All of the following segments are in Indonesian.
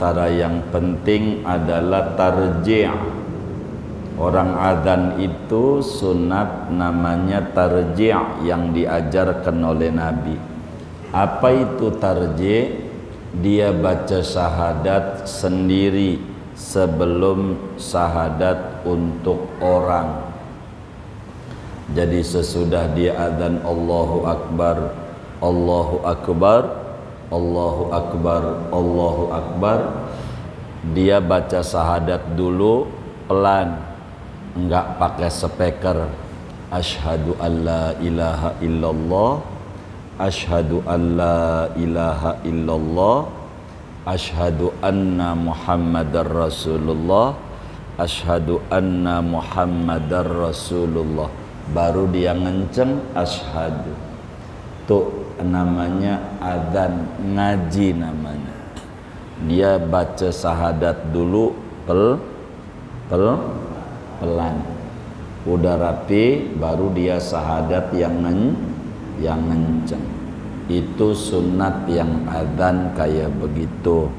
antara yang penting adalah tarji'. Orang adzan itu sunat namanya tarji' yang diajarkan oleh Nabi. Apa itu tarji'? Dia baca syahadat sendiri sebelum syahadat untuk orang. Jadi sesudah dia adzan Allahu Akbar, Allahu Akbar, Allahu Akbar, Allahu Akbar, dia baca syahadat dulu pelan, enggak pakai speaker. Asyhadu alla ilaha illallah, asyhadu alla ilaha illallah, asyhadu anna Muhammadar Rasulullah, asyhadu anna Muhammadar Rasulullah. Baru dia ngenceng asyhadu. Tuh namanya adzan, ngaji namanya. Dia baca syahadat dulu pelan. Udah rapi baru dia syahadat yang ngenceng. Itu sunat yang adzan kayak begitu.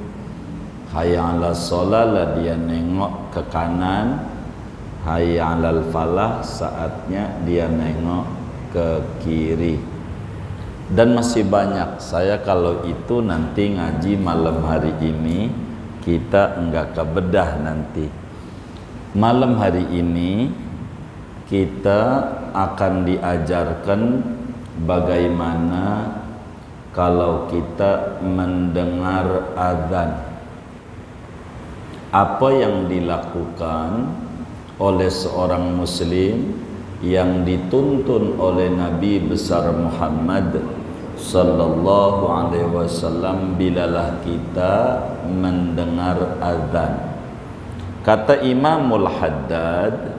Hayya 'alas shalah lah dia nengok ke kanan, hayya 'alal falah saatnya dia nengok ke kiri. Dan masih banyak. Saya kalau itu nanti ngaji malam hari ini kita enggak kebedah nanti. Malam hari ini kita akan diajarkan bagaimana kalau kita mendengar azan. Apa yang dilakukan oleh seorang muslim yang dituntun oleh Nabi besar Muhammad sallallahu alaihi wasallam bilalah kita mendengar azan. Kata Imamul Haddad,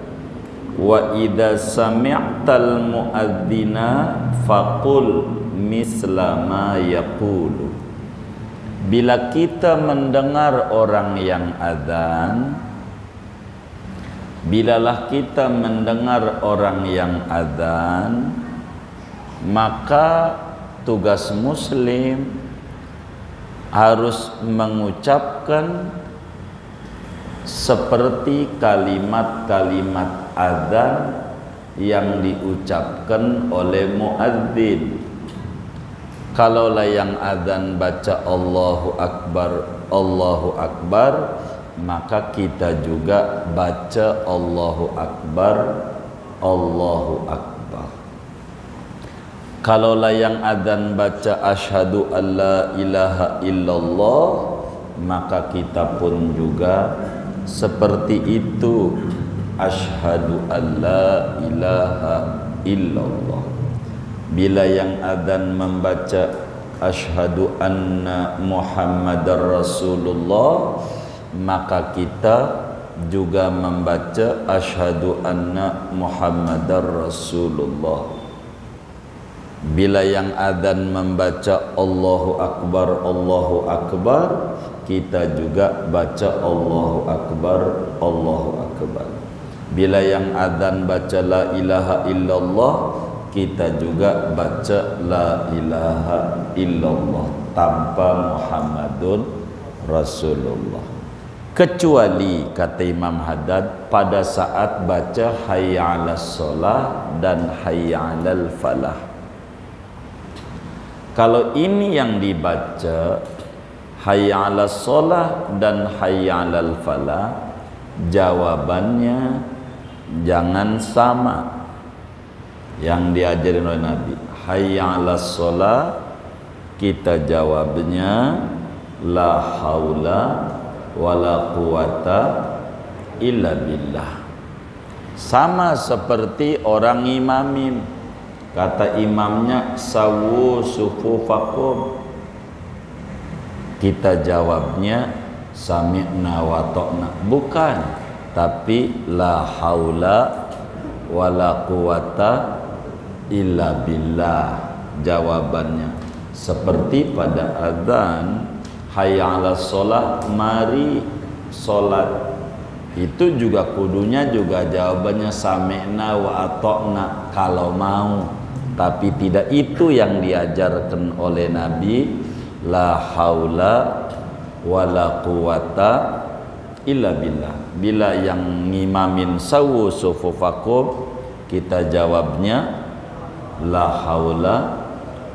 wa idza sami'tal muadzina faqul misla ma yaqulu. Bila kita mendengar orang yang azan, bilalah kita mendengar orang yang azan, maka tugas muslim harus mengucapkan seperti kalimat-kalimat azan yang diucapkan oleh muadzin. Kalaulah yang azan baca Allahu Akbar, Allahu Akbar, maka kita juga baca Allahu Akbar, Allahu Akbar. Kalaulah yang azan baca asyhadu alla ilaha illallah, maka kita pun juga seperti itu, asyhadu alla ilaha illallah. Bila yang adzan membaca asyhadu anna Muhammadar Rasulullah, maka kita juga membaca asyhadu anna Muhammadar Rasulullah. Bila yang adzan membaca Allahu Akbar, Allahu Akbar, kita juga baca Allahu Akbar, Allahu Akbar. Bila yang adzan baca la ilaha illallah, kita juga baca la ilaha illallah tanpa Muhammadun Rasulullah. Kecuali kata Imam Haddad pada saat baca hayya 'alas shalah dan hayya 'alal falah. Kalau ini yang dibaca hayya 'alas shalah dan hayya 'alal falah, jawabannya jangan sama yang diajarin oleh Nabi. Hayya 'alas shalah, kita jawabnya la haula wala quwata illa billah. Sama seperti orang imamin. Kata imamnya sawu sufufakum, kita jawabnya sami'na wa ta'na. Bukan, tapi la haula wala quwata illa billah jawabannya. Seperti pada azan hayya 'alas shalah, mari salat, itu juga kudunya juga jawabannya sami'na wa ata'na kalau mau. Tapi tidak itu yang diajarkan oleh Nabi. La haula wala quwata illa billah. Bila yang ngimamin sawu sufufakum, kita jawabnya la haula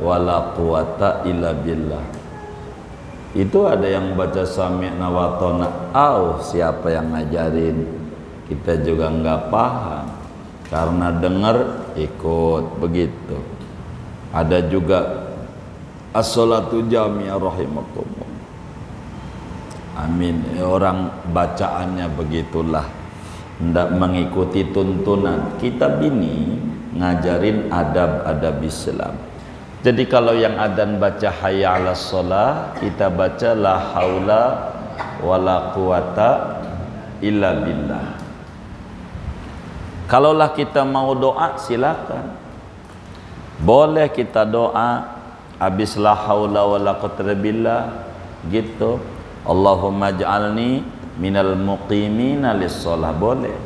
wala quwata illa billah. Itu ada yang baca sami'na wa ata'na, siapa yang ngajarin? Kita juga nggak paham, karena dengar ikut begitu. Ada juga as-salatu jami'ah rahimakumullah. Amin. Orang bacaannya begitulah, hendak mengikuti tuntunan. Kitab ini ngajarin adab-adab Islam. Jadi kalau yang adzan baca hayya 'alas shalah, kita baca la haula wala quwata illa billah. Kalaulah kita mau doa, silakan. Boleh kita doa habis la haula wala quwata billah gitu. Allahumma ij'alni minal muqimina lis-shalah, boleh.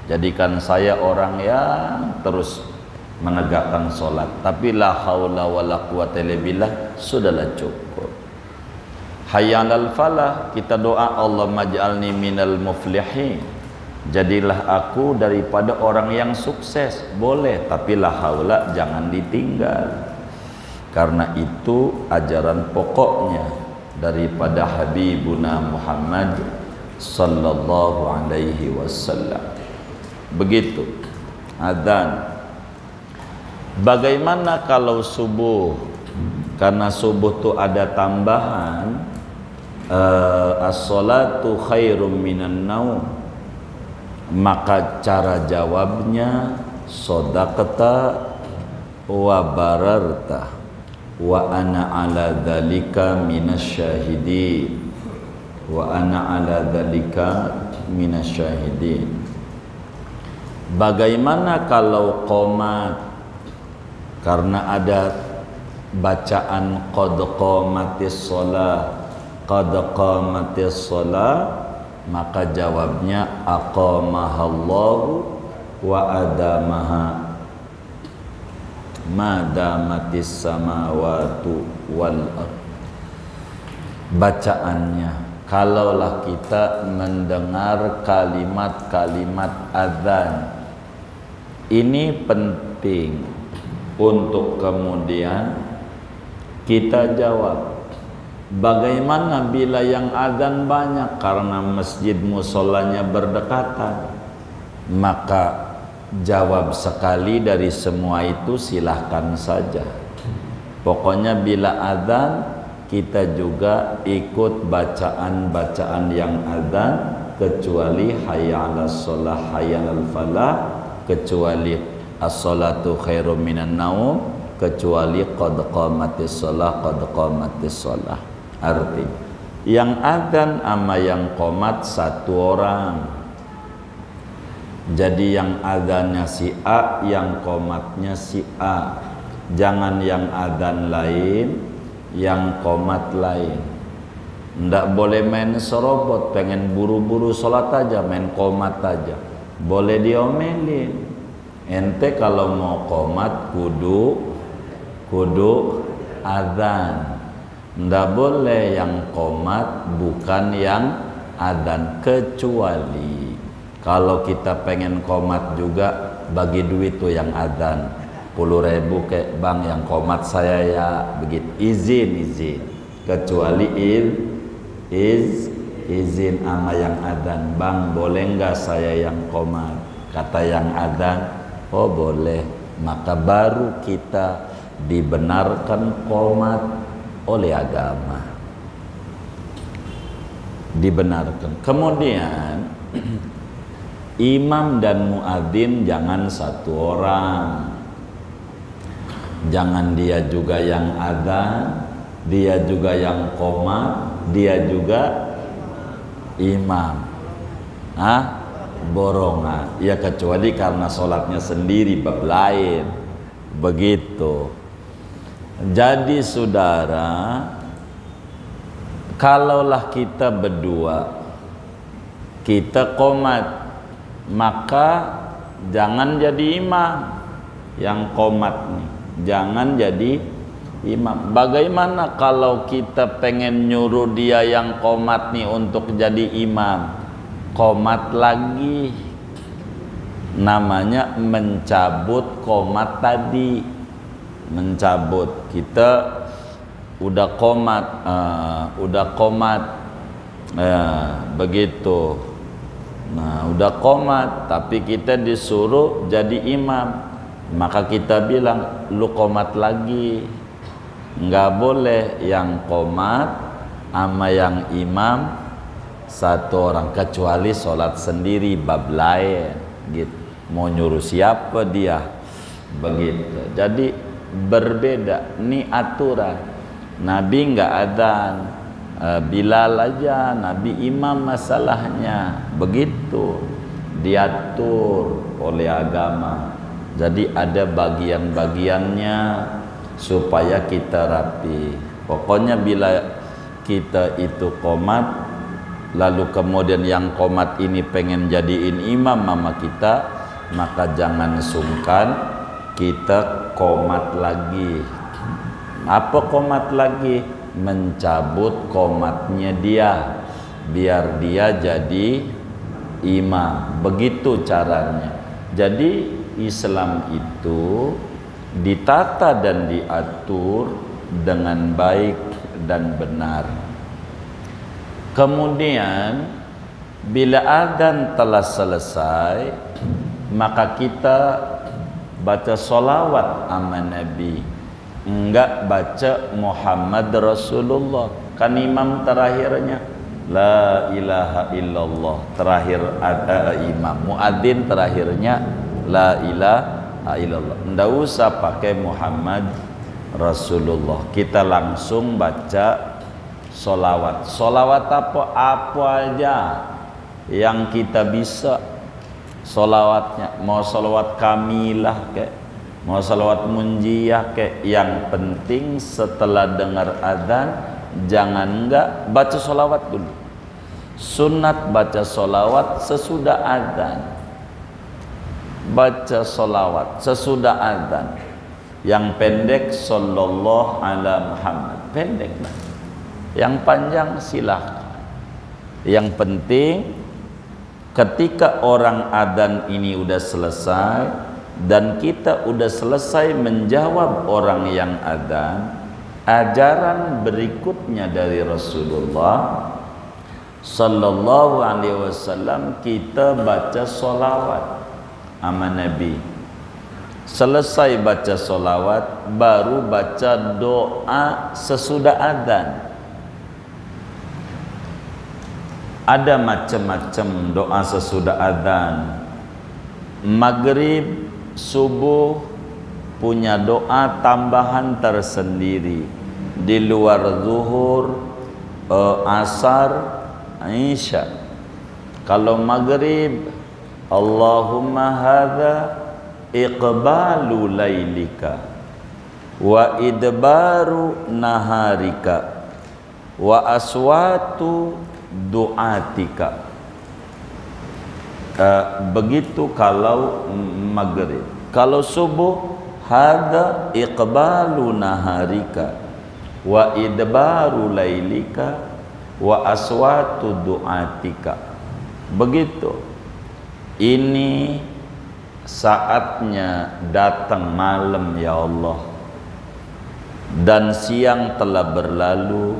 Jadikan saya orang yang terus menegakkan sholat. Tapi la haula wala quwata illa billah sudahlah cukup. Hayya 'alal falah, kita doa Allahumma ij'alni minal muflihin, jadilah aku daripada orang yang sukses. Boleh, tapi la haula jangan ditinggal, karena itu ajaran pokoknya daripada Habibuna Muhammad sallallahu alaihi wasallam. Begitu adzan. Bagaimana kalau subuh? Karena subuh itu ada tambahan as-salatu khairum minan naum, maka cara jawabnya shadaqta wa bararta wa ana ala dzalika minasyahidin, wa ana ala dzalika minasyahidin. Bagaimana kalau qomat? Karena ada bacaan qad qamatis shalah, qad qamatis shalah, maka jawabnya aqamahallahu wa adamaha ma damatis samawati wal ardh. Bacaannya, kalaulah kita mendengar kalimat-kalimat azan, ini penting untuk kemudian kita jawab. Bagaimana bila yang azan banyak karena masjid musolanya berdekatan? Maka jawab sekali dari semua itu silahkan saja. Pokoknya bila azan kita juga ikut bacaan-bacaan yang azan, kecuali hayya 'alas shalah, hayya 'alal falah, kecuali as-salatu khairum minan naum, kecuali qad qamatis shalah, qad qamatis shalah. Arti yang adzan sama yang qomat satu orang. Jadi yang adzannya si A, yang qomatnya si A. Jangan yang adzan lain, yang qomat lain. Ndak boleh main serobot, pengen buru-buru sholat aja, main qomat aja. Boleh diomelin. Ente kalau mau qomat kudu adzan. Ndak boleh yang qomat bukan yang adzan, kecuali kalau kita pengen qomat juga bagi duit tuh yang adzan 10.000 ke bang, yang qomat saya ya begitu, izin. Kecuali izin sama yang adzan, bang boleh nggak saya yang qomat? Kata yang adzan, oh boleh, maka baru kita dibenarkan qomat oleh agama. Dibenarkan. Kemudian imam dan muadzin jangan satu orang. Jangan dia juga yang adzan, dia juga yang qomat, dia juga imam. Borongan. Ya kecuali karena sholatnya sendiri bab lain. Begitu. Jadi saudara, kalaulah kita berdua, kita qomat, maka jangan jadi imam yang qomat nih. Jangan jadi imam. Bagaimana kalau kita pengen nyuruh dia yang qomat nih untuk jadi imam? Qomat lagi, namanya mencabut qomat tadi. Mencabut, kita udah qomat, begitu. Nah, udah qomat, tapi kita disuruh jadi imam, maka kita bilang lu qomat lagi. Nggak boleh yang qomat sama yang imam satu orang, kecuali sholat sendiri bab lain gitu. Mau nyuruh siapa dia, begitu. Jadi berbeda, ini aturan. Nabi nggak adzan, Bilal aja, Nabi imam masalahnya, begitu diatur oleh agama. Jadi ada bagian-bagiannya supaya kita rapi. Pokoknya bila kita itu qomat, lalu kemudian yang qomat ini pengen jadiin imam mama kita, maka jangan sungkan kita qomat lagi. Apa qomat lagi? Mencabut qomatnya dia, biar dia jadi imam. Begitu caranya. Jadi Islam itu ditata dan diatur dengan baik dan benar. Kemudian bila adzan telah selesai, maka kita baca sholawat sama Nabi. Enggak baca Muhammad Rasulullah, kan imam terakhirnya la ilaha illallah, terakhir ada imam. Muadzin terakhirnya la ilaha illallah. Enggak usah pakai Muhammad Rasulullah, kita langsung baca sholawat. Sholawat apa aja yang kita bisa sholawatnya, mau sholawat kamilah kayak, mau salawat munjiyah kayak, yang penting setelah dengar adzan jangan enggak baca solawat dulu. Sunat baca solawat sesudah adzan, baca solawat sesudah adzan. Yang pendek sallallahu ala Muhammad, pendek lah. Yang panjang silahkan. Yang penting ketika orang adzan ini udah selesai dan kita udah selesai menjawab orang yang adzan, ajaran berikutnya dari Rasulullah sallallahu alaihi wasallam, kita baca solawat sama Nabi. Selesai baca solawat, baru baca doa sesudah adzan. Ada macam-macam doa sesudah adzan. Maghrib, subuh punya doa tambahan tersendiri di luar zuhur, asar, isya. Kalau maghrib, Allahumma hadza iqbalu lailika wa idbaru naharika wa aswatu du'atika. Begitu kalau maghrib. Kalau subuh, hadza iqbalu naharika wa idbaru lailika wa aswatu du'atika. Begitu. Ini saatnya datang malam ya Allah, dan siang telah berlalu,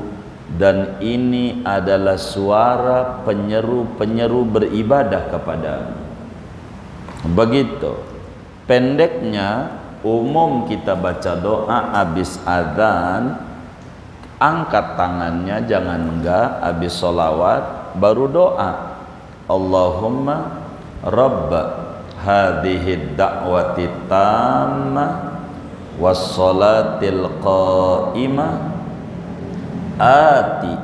dan ini adalah suara penyeru-penyeru beribadah kepadamu. Begitu. Pendeknya, umum kita baca doa habis adzan, angkat tangannya, jangan enggak, habis sholawat baru doa. Allahumma rabba hadhihi da'wati tammah wassalatil qa'imah ati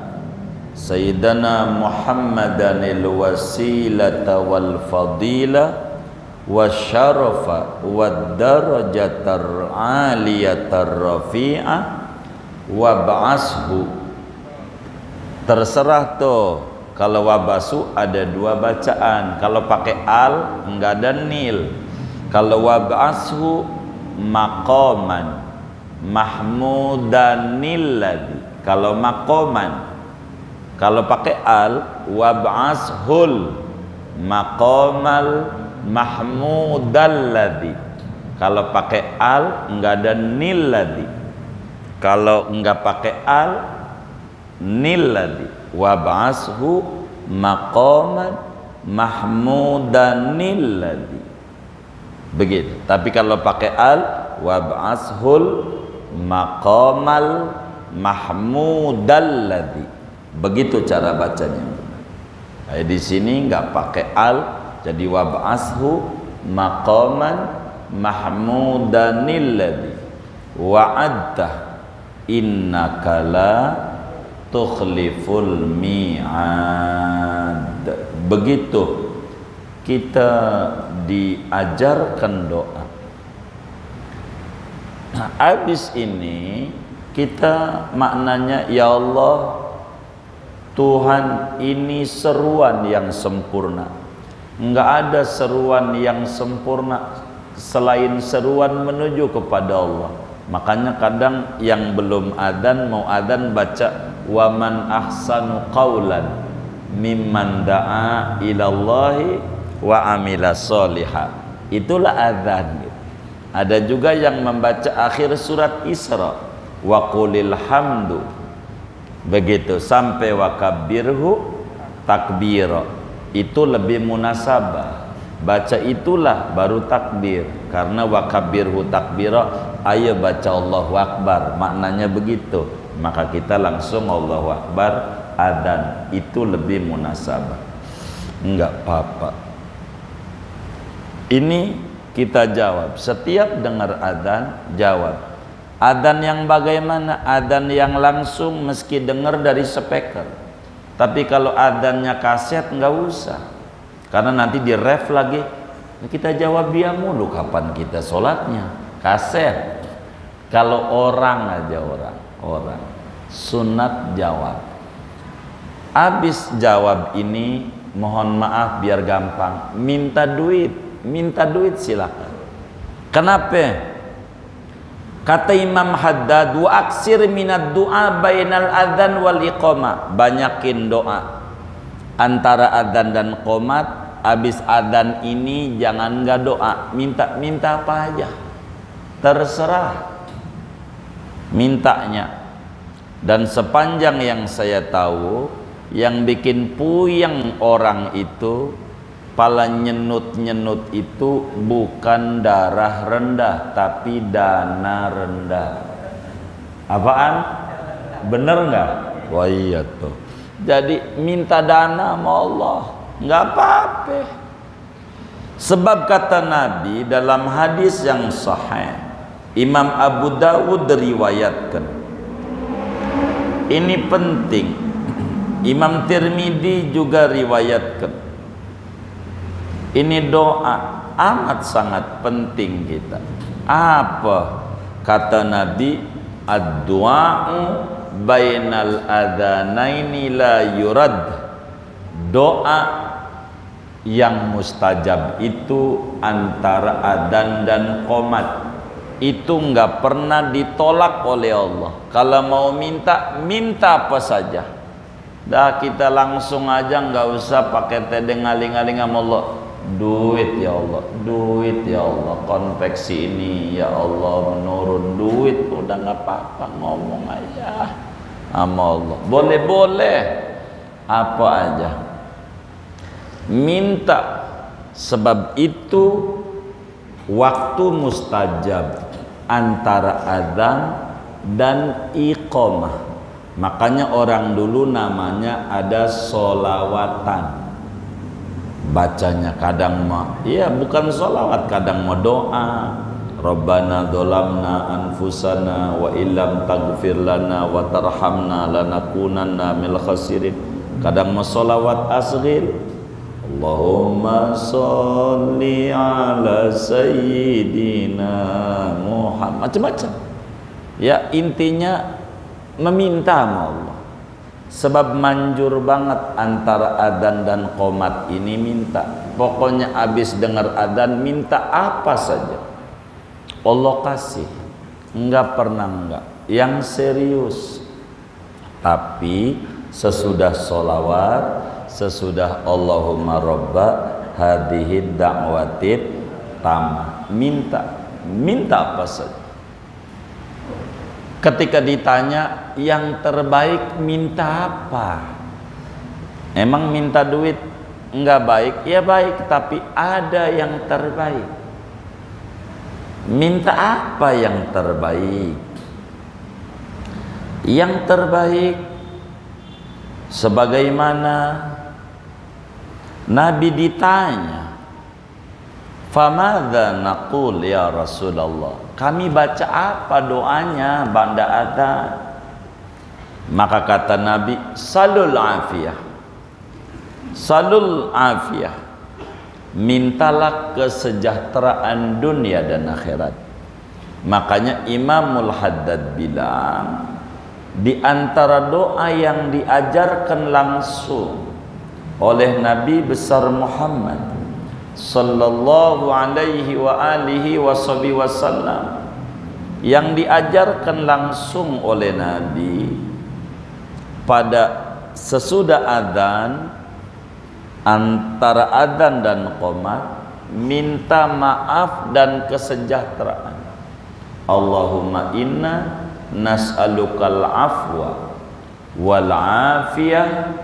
sayyidana Muhammadanil wasilata wal fadila wasyarafa wad darajatar aliyatar rafi'ah wab'ashu. Terserah tuh, kalau wabasu ada dua bacaan, kalau pakai al enggak ada nil. Kalau wab'ashu maqaman mahmudanilladzi. Kalau maqaman, kalau pakai al, wab'ashul maqamal mahmudalladzi. Kalau pakai al enggak ada nilladzi. Kalau enggak pakai al, nilladzi. Wab'ashu maqaman mahmudanilladzi. Begitu. Tapi kalau pakai al, wab'ashul maqamal mahmudalladzi. Begitu cara bacanya. Di sini enggak pakai al, jadi wab'ashu maqaman mahmudanilladzi wa'adta innaka la tukhliful mi'ad. Begitu kita diajarkan doa. Nah, habis ini kita maknanya, ya Allah Tuhan, ini seruan yang sempurna. Enggak ada seruan yang sempurna selain seruan menuju kepada Allah. Makanya kadang yang belum adzan mau adzan baca waman ahsanu qaulan mimman da'a ilallahi wa amila sholiha. Itulah adzan. Ada juga yang membaca akhir surat Isra wa qulil hamdu, begitu sampai wa kabbirhu takbira. Itu lebih munasabah. Baca itulah baru takbir, karena wa kabbirhu takbira, ayo baca Allahu Akbar, maknanya begitu. Maka kita langsung Allahu Akbar adzan, itu lebih munasabah. Enggak apa-apa. Ini kita jawab, setiap dengar adzan jawab. Adzan yang bagaimana? Adzan yang langsung meski dengar dari speaker. Tapi kalau adzannya kaset nggak usah, karena nanti di ref lagi. Kita jawab dia mulu, kapan kita sholatnya? Kaset. Kalau orang aja, orang sunat jawab. Habis jawab ini, mohon maaf biar gampang, minta duit silakan. Kenapa? Kata Imam Haddad, wa aksir minad du'a bainal adzan wal iqamah. Banyakin doa antara adzan dan qomat. Habis adzan ini jangan enggak doa, minta apa aja, terserah mintanya. Dan sepanjang yang saya tahu, yang bikin puyeng orang itu, pala nyenut-nyenut itu bukan darah rendah, tapi dana rendah. Apaan? Bener nggak? Wah iya tuh. Jadi minta dana sama Allah, nggak apa-apa. Sebab kata Nabi dalam hadis yang sahih, Imam Abu Dawud riwayatkan. Ini penting. Imam Tirmidzi juga riwayatkan. Ini doa amat sangat penting kita. Apa kata Nabi? Ad-du'a'u bainal adzanaini la yurad. Doa yang mustajab itu antara adzan dan qomat itu enggak pernah ditolak oleh Allah. Kalau mau minta apa saja. Dah kita langsung aja, enggak usah pakai tedeng aling-aling sama Allah. Duit ya Allah, duit ya Allah, konveksi ini ya Allah menurun duit, udah nggak apa-apa, ngomong aja sama Allah. Boleh apa aja minta, sebab itu waktu mustajab antara adzan dan iqamah. Makanya orang dulu namanya ada sholawatan. Bacanya kadang iya bukan sholawat, kadang mau doa. Rabbana dzalamna anfusana wa illam taghfir lana wa tarhamna lanakunanna minal khasirin. Kadang mau sholawat asghir, Allahumma sholli ala sayyidina Muhammad, macam-macam. Ya intinya meminta sama Allah. Sebab manjur banget antara adzan dan qomat ini minta. Pokoknya habis dengar adzan minta apa saja, Allah kasih. Enggak pernah enggak. Yang serius. Tapi sesudah sholawat, sesudah Allahumma robba hadhihi da'watit tamah, minta apa saja. Ketika ditanya yang terbaik minta apa? Emang minta duit enggak baik? Ya baik, tapi ada yang terbaik. Minta apa yang terbaik? Yang terbaik sebagaimana Nabi ditanya, "Famadza naqul ya Rasulullah?" Kami baca apa doanya ba'da adzan? Maka kata Nabi, "Salul afiyah." Salul afiyah. Mintalah kesejahteraan dunia dan akhirat. Makanya Imamul Haddad bilang, di antara doa yang diajarkan langsung oleh Nabi besar Muhammad sallallahu alaihi wa alihi wasallam, yang diajarkan langsung oleh Nabi pada sesudah adzan, antara adzan dan qomat, minta maaf dan kesejahteraan. Allahumma inna nas'alukal afwa wal afiyah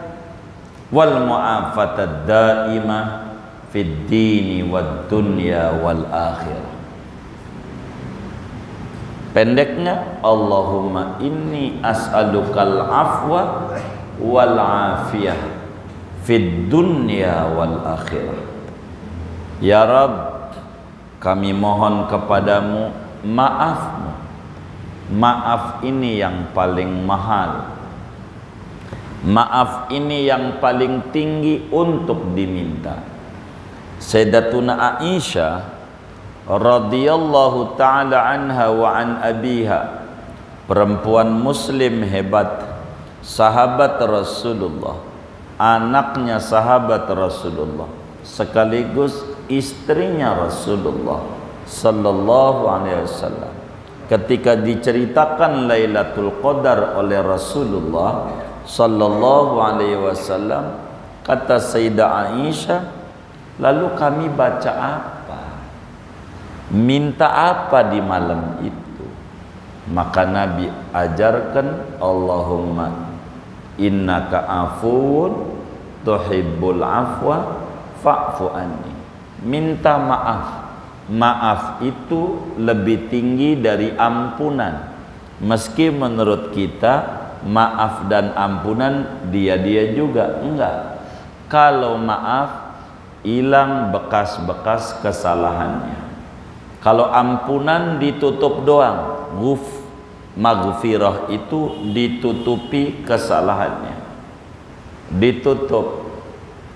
wal mu'afatad daimah fid dini wad dunya wal akhirah. Pendeknya, Allahumma inni as'alukal afwa wal afiyah fid dunya wal akhirah. Ya Rabb, kami mohon kepadamu maafmu. Maaf ini yang paling mahal. Maaf ini yang paling tinggi untuk diminta. Sayyidatuna Aisyah radhiyallahu ta'ala anha wa an abiha, perempuan muslim hebat, sahabat Rasulullah, anaknya sahabat Rasulullah, sekaligus istrinya Rasulullah sallallahu alaihi wasallam. Ketika diceritakan Lailatul Qadar oleh Rasulullah sallallahu alaihi wasallam, kata Sayyidah Aisyah, lalu kami baca apa? Minta apa di malam itu? Maka Nabi ajarkan, Allahumma innaka afuwun tuhibbul afwa fa'fu anni. Minta maaf. Maaf itu lebih tinggi dari ampunan. Meski menurut kita maaf dan ampunan dia-dia juga, enggak. Kalau maaf, hilang bekas-bekas kesalahannya. Kalau ampunan ditutup doang, maghfirah itu ditutupi kesalahannya, ditutup,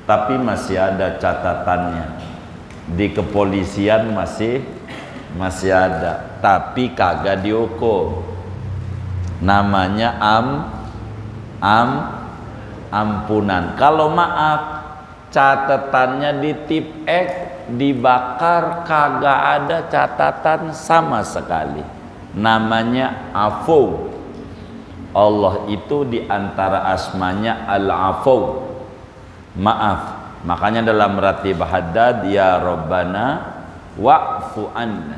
tapi masih ada catatannya. Di kepolisian masih ada, tapi kagak dihukum. Namanya ampunan. Kalau maaf, catatannya ditip dibakar, kagak ada catatan sama sekali. Namanya afu. Allah itu diantara asmanya al-afu, maaf. Makanya dalam ratib haddad, ya Rabbana wa'fu anna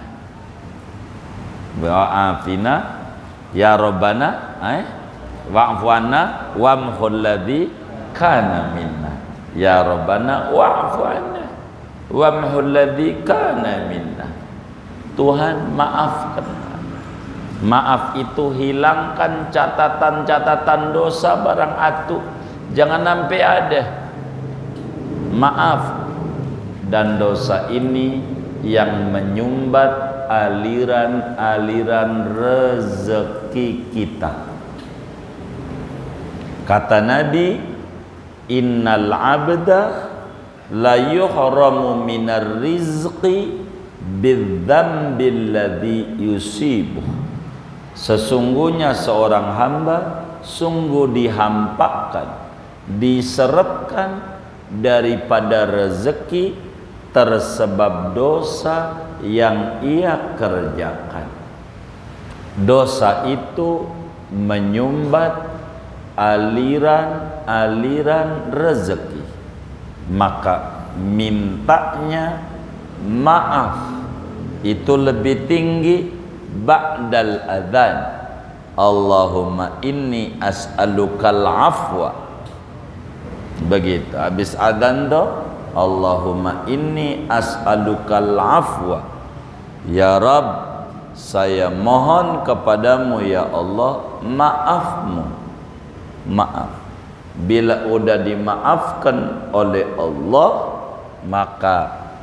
wa'afina, ya Rabbana wa'fu anna wamhul ladzi kana minna, ya Rabbana wa'fu anna wamhul ladzi kana minna. Tuhan, maafkan. Maaf itu hilangkan catatan-catatan dosa barang atu, jangan sampai ada. Maaf dan dosa ini yang menyumbat aliran-aliran rezeki kita. Kata Nabi, innal abda la yuhramu minar rizqi bidzambil ladzi yusibuh. Sesungguhnya seorang hamba sungguh dihampakan, diserepkan daripada rezeki tersebab dosa yang ia kerjakan. Dosa itu menyumbat aliran-aliran rezeki. Maka mintanya maaf itu lebih tinggi ba'dal adzan. Allahumma inni as'alukal afwa. Begitu habis adzan tu, Allahumma inni as'alukal afwa. Ya Rabb, saya mohon kepadamu ya Allah maafmu. Maaf. Bila udah dimaafkan oleh Allah, maka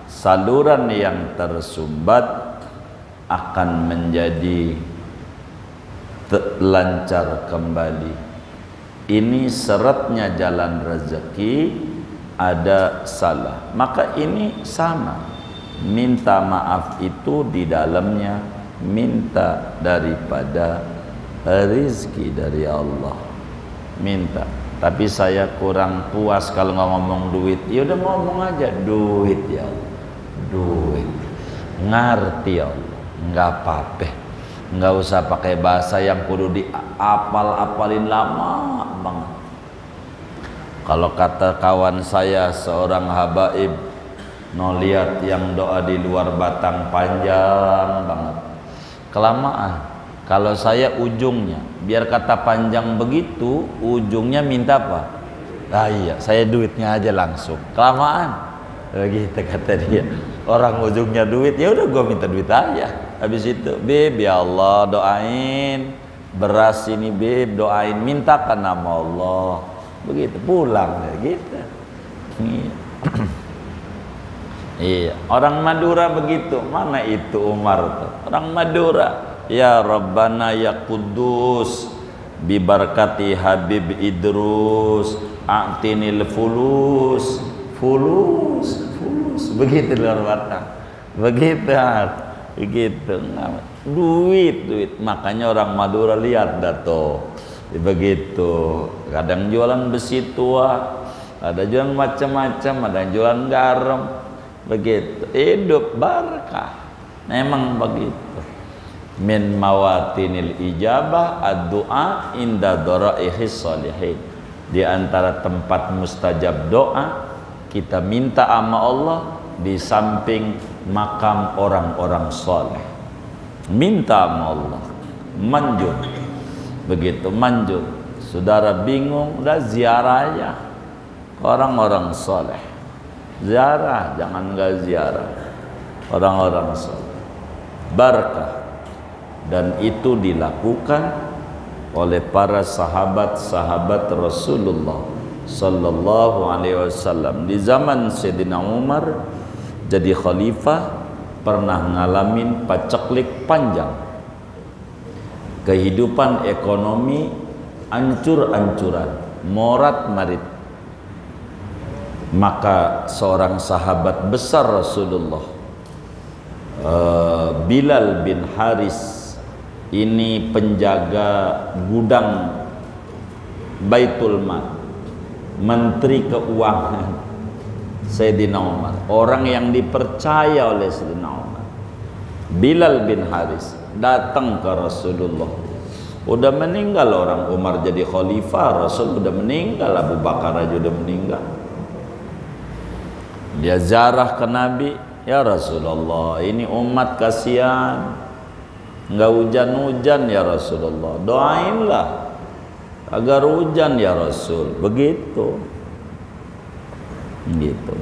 saluran yang tersumbat akan menjadi lancar kembali. Ini syaratnya jalan rezeki, ada salah. Maka ini sama. Minta maaf itu di dalamnya minta daripada rezeki dari Allah. Minta. Tapi saya kurang puas kalau nggak ngomong duit. Ya udah ngomong aja duit ya Allah. Duit. Ngerti ya Allah. Nggak apa-apa. Nggak usah pakai bahasa yang kudu diapal-apalin lama banget. Kalau kata kawan saya seorang habaib, no lihat yang doa di luar batang panjang banget. Kelamaan. Kalau saya ujungnya, biar kata panjang begitu, ujungnya minta apa? Ah iya, saya duitnya aja langsung. Kelamaan. Begitu kata dia. Orang ujungnya duit, ya udah gua minta duit aja. Habis itu, Beb ya Allah doain beras ini Beb, doain mintakan nama Allah. Begitu pulang gitu. Iya, orang Madura begitu. Mana itu Umar tuh? Orang Madura. Ya Rabbana ya Kudus bi barakati Habib Idrus a'tinil fulus. Begitu luar batang. Begitu. Duit. Makanya orang Madura lihat dah tuh. Begitu. Kadang jualan besi tua, ada jualan macam-macam, ada jualan garam. Begitu. Hidup berkah. Memang begitu. Min mawatinil ijabah ad-du'a inda dhara'ihis shalihin. Di antara tempat mustajab doa, kita minta sama Allah di samping makam orang-orang soleh. Minta sama Allah, manjur. Begitu manjur. Saudara bingung, udah ziarah aja orang-orang soleh. Ziarah, jangan enggak ziarah orang-orang soleh. Barakah. Dan itu dilakukan oleh para sahabat-sahabat Rasulullah sallallahu alaihi wasallam. Di zaman Sayyidina Umar jadi khalifah, pernah ngalamin paceklik panjang. Kehidupan ekonomi ancur-ancuran, morat-marit. Maka seorang sahabat besar Rasulullah, Bilal bin Haris, ini penjaga gudang Baitul Mal, Menteri Keuangan Sayyidina Umar, orang yang dipercaya oleh Sayyidina Umar. Bilal bin Haris datang ke Rasulullah. Udah meninggal orang Umar jadi khalifah, Rasul udah meninggal, Abu Bakar aja udah meninggal. Dia ziarah ke Nabi, ya Rasulullah, ini umat kasihan, nggak hujan-hujan ya Rasulullah, doainlah agar hujan ya Rasul. Begitu.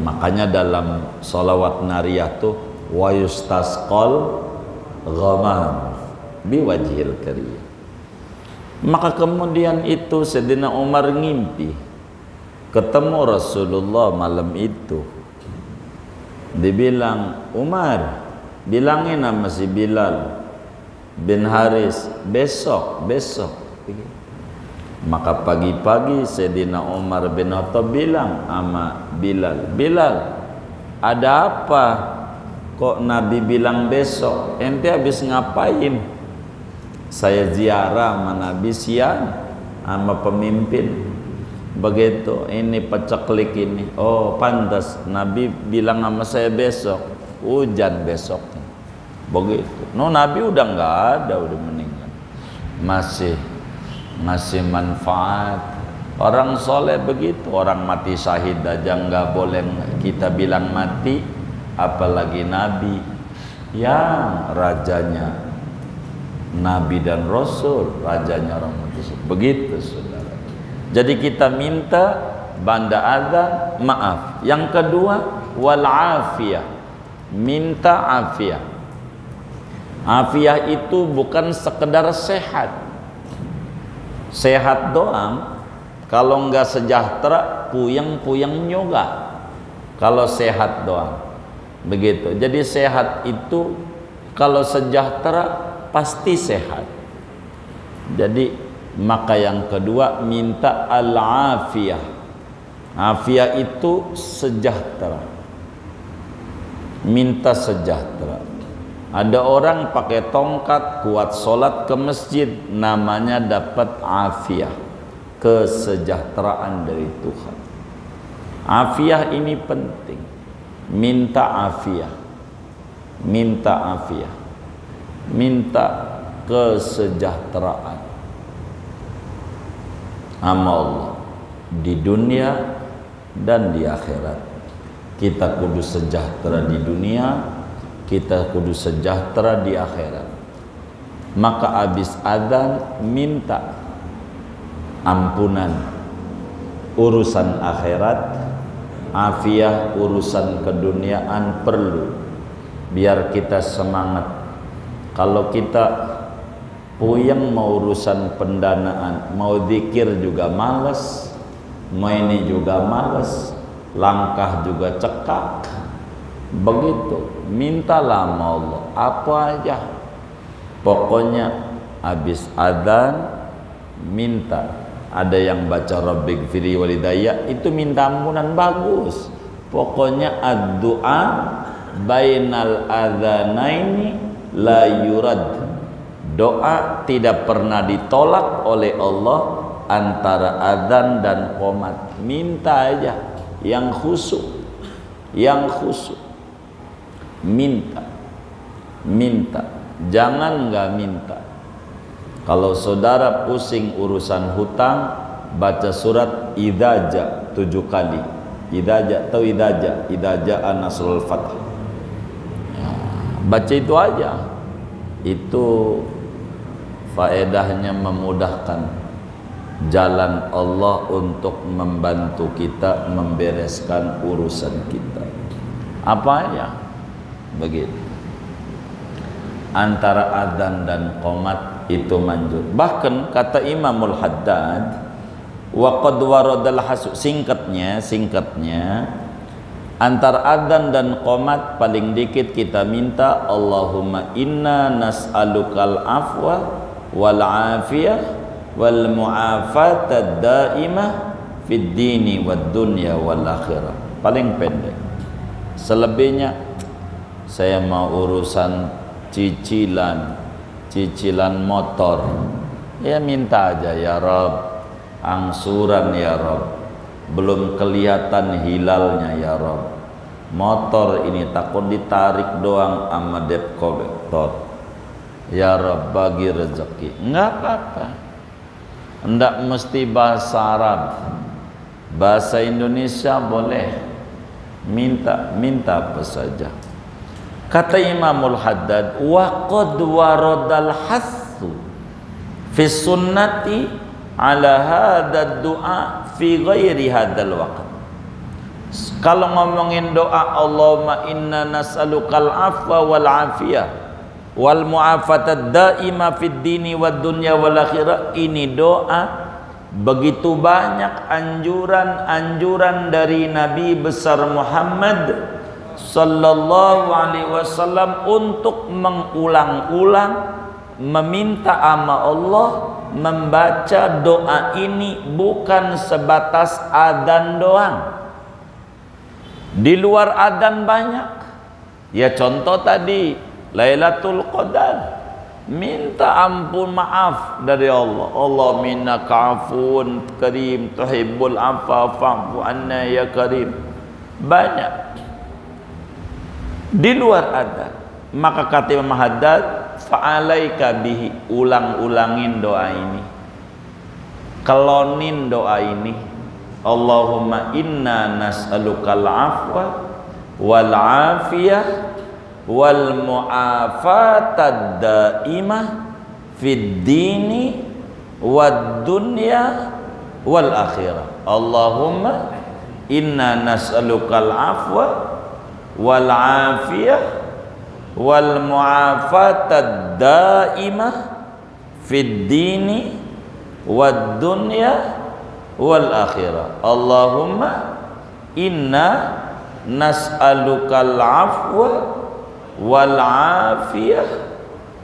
Makanya dalam salawat nariyah tuh wa yustasqal ghamam biwajhil karim. Maka kemudian itu Sayyidina Umar ngimpi ketemu Rasulullah malam itu. Dibilang, Umar, bilangin sama si Bilal bin Haris besok. Maka pagi-pagi Sayyidina Umar bin Khattab bilang sama Bilal, ada apa kok Nabi bilang besok? Ente habis ngapain? Saya ziarah sama Nabi siang sama pemimpin. Begitu, ini peceklik ini. Oh pantas Nabi bilang sama saya besok, hujan besoknya. Begitu. No, Nabi udah nggak ada, udah meninggal. masih ngasih manfaat. Orang soleh begitu, orang mati syahid aja nggak boleh kita bilang mati, apalagi nabi yang rajanya nabi dan rasul, rajanya orang mati syahid. Begitu saudara. Jadi kita minta banda adzan maaf. Yang kedua wal afiyah, minta afiyah. Afiyah itu bukan sekedar sehat. Sehat doang. Kalau enggak sejahtera, puyeng-puyeng juga. Kalau sehat doang. Begitu. Jadi sehat itu kalau sejahtera pasti sehat. Jadi maka yang kedua minta al-afiyah. Afiyah itu sejahtera. Minta sejahtera. Ada orang pakai tongkat kuat sholat ke masjid, namanya dapat afiyah, kesejahteraan dari Tuhan. Afiyah ini penting. Minta afiyah, minta afiyah, minta kesejahteraan sama Allah di dunia dan di akhirat. Kita kudu sejahtera di dunia, kita kudu sejahtera di akhirat. Maka habis adzan minta ampunan urusan akhirat, afiyah urusan keduniaan perlu biar kita semangat. Kalau kita puyeng mau urusan pendanaan, mau zikir juga malas, mau ini juga malas, langkah juga cekak. Begitu, mintalah sama Allah apa aja. Pokoknya habis adzan minta. Ada yang baca Rabbighfirli walidayya, itu minta ampunan bagus. Pokoknya ad-du'a bainal adzanaini la yurad. Doa tidak pernah ditolak oleh Allah antara adzan dan qomat. Minta aja yang khusyuk. Yang khusyuk. Minta. Minta. Jangan enggak minta. Kalau saudara pusing urusan hutang, baca surat Idza 7 kali. Idza atau Idza an-nasrul fath. Ya, baca itu aja. Itu faedahnya memudahkan jalan Allah untuk membantu kita membereskan urusan kita. Apa ya? Begitu. Antara adzan dan qomat itu manjur. Bahkan kata Imamul Haddad, wa qad waradal hasu, singkatnya antara adzan dan qomat paling dikit kita minta Allahumma inna nas'alukal afwa wal afiyah wal mu'afatad daimah fid dini wad dunya wal akhirah. Paling pendek. Selebihnya saya mau urusan cicilan motor, ya minta aja ya Rabb, angsuran ya Rabb, belum kelihatan hilalnya ya Rabb, motor ini takut ditarik doang sama debt collector, ya Rabb bagi rezeki. Enggak apa-apa, enggak mesti bahasa Arab, bahasa Indonesia boleh, minta apa saja. Kata Imamul Haddad, wa qad waradal hasu fi sunnati ala hadad du'a fi ghairi hadal waqt. Kalau ngomongin doa Allahumma inna nas'alukal afwa wal afiyah wal mu'afatad daima fid dini wad dunya wal akhirah, ini doa begitu banyak anjuran dari Nabi besar Muhammad sallallahu alaihi wasallam untuk mengulang-ulang meminta sama Allah, membaca doa ini bukan sebatas adzan doang. Di luar adzan banyak. Ya contoh tadi Lailatul Qadar, minta ampun maaf dari Allah. Allah minnaka afun karim tuhibbul afwa fa'fu anna ya karim. Banyak di luar adzan. Maka kata Imam Haddad, fa'alaika bihi, ulang-ulangin doa ini, kelonin doa ini. Allahumma inna nas'alukal afwa wal afiyah wal mu'afatad daimah fid dini wad dunya wal akhirah. Allahumma inna nas'alukal afwa wal afiyah wal mu'afatad daimah fid dini wad dunya wal akhirah. Allahumma inna nas'alukal afwa wal afiyah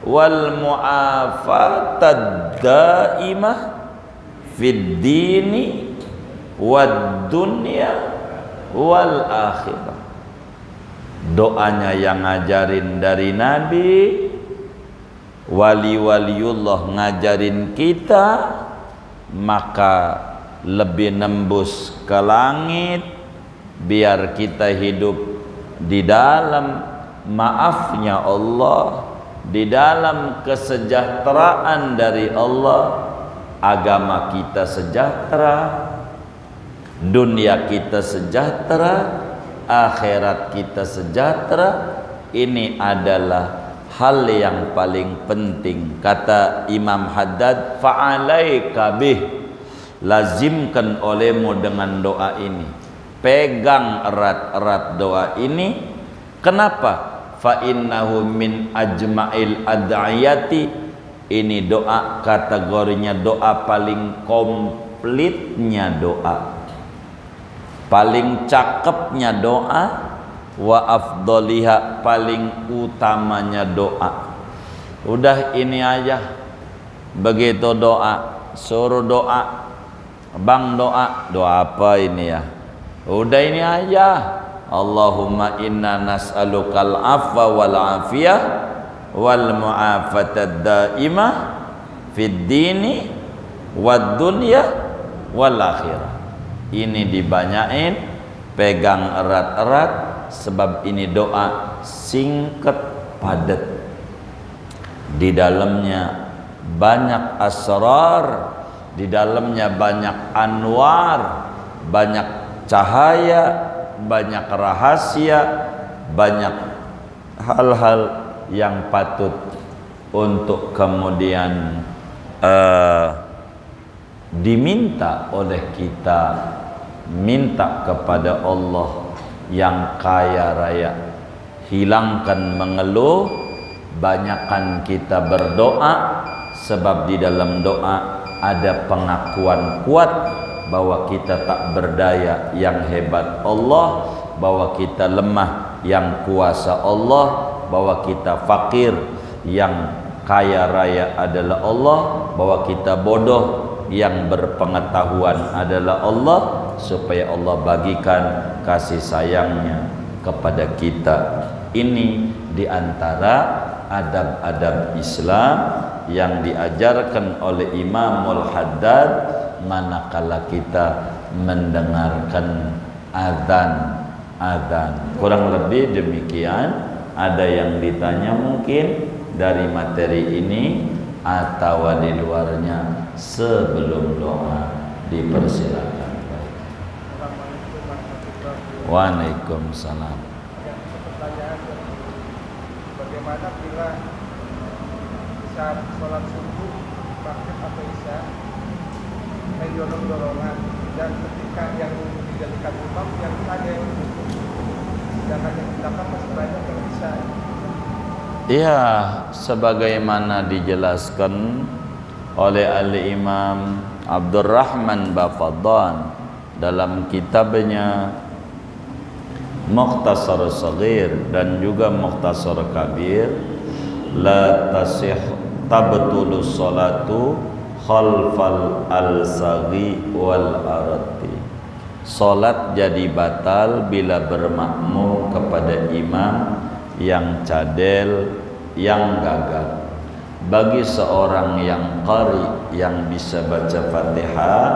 wal mu'afatad daimah fid dini wad dunya wal akhirah. Doanya yang ngajarin dari Nabi, wali-waliullah ngajarin kita, maka lebih nembus ke langit, biar kita hidup di dalam maafnya Allah, di dalam kesejahteraan dari Allah. Agama kita sejahtera, dunia kita sejahtera, akhirat kita sejahtera. Ini adalah hal yang paling penting. Kata Imam Haddad, fa'alaika bih, lazimkan olehmu dengan doa ini, pegang erat-erat doa ini. Kenapa? Fa innahu min ajma'il ad'iyati, ini doa kategorinya doa paling komplitnya doa, paling cakepnya doa, wa afdoliha, paling utamanya doa. Udah ini aja, begitu doa suruh doa, bang doa apa ini ya, udah ini aja. Allahumma inna nas'alukal afwa wal afiyah wal mu'afatad daimah fid dini wad dunya wal akhirah. Ini dibanyain, pegang erat-erat, sebab ini doa singkat padat, di dalamnya banyak asrar, di dalamnya banyak anwar, banyak cahaya, banyak rahasia, banyak hal-hal yang patut untuk kemudian diminta oleh kita. Minta kepada Allah yang kaya raya, hilangkan mengeluh, banyakkan kita berdoa, sebab di dalam doa ada pengakuan kuat bahwa kita tak berdaya, yang hebat Allah, bahwa kita lemah, yang kuasa Allah, bahwa kita fakir, yang kaya raya adalah Allah, bahwa kita bodoh, yang berpengetahuan adalah Allah, supaya Allah bagikan kasih sayangnya kepada kita. Ini diantara adab-adab Islam yang diajarkan oleh Imamul Haddad manakala kita mendengarkan azan. Kurang lebih demikian. Ada yang ditanya mungkin dari materi ini atau di luarnya sebelum doa, dipersilakan. Waalaikumsalam. Pertanyaan, bagaimana bila saat sholat subuh, maghrib atau isya, dorong-dorongan, dan ketika yang dijadikan imam yang ada yang duduk, sedangkan yang di belakang masih banyak yang bisa. Iya, sebagaimana dijelaskan oleh Al-Imam Abdurrahman Bafadhan dalam kitabnya Mukhtasar Shaghir dan juga Mukhtasar Kabir, la tasih tabtulu salatu khalfal al-saghi wal arati. Salat jadi batal bila bermakmum kepada imam yang cadel, yang gagap. Bagi seorang yang qari, yang bisa baca Fatihah,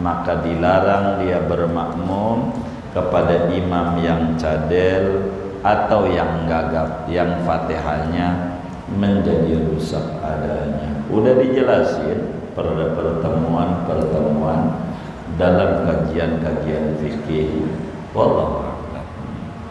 maka dilarang dia bermakmum kepada imam yang cadel atau yang gagap, yang Fatihahnya menjadi rusak adanya. Udah dijelasin pada pertemuan dalam kajian-kajian fikih. Wallahu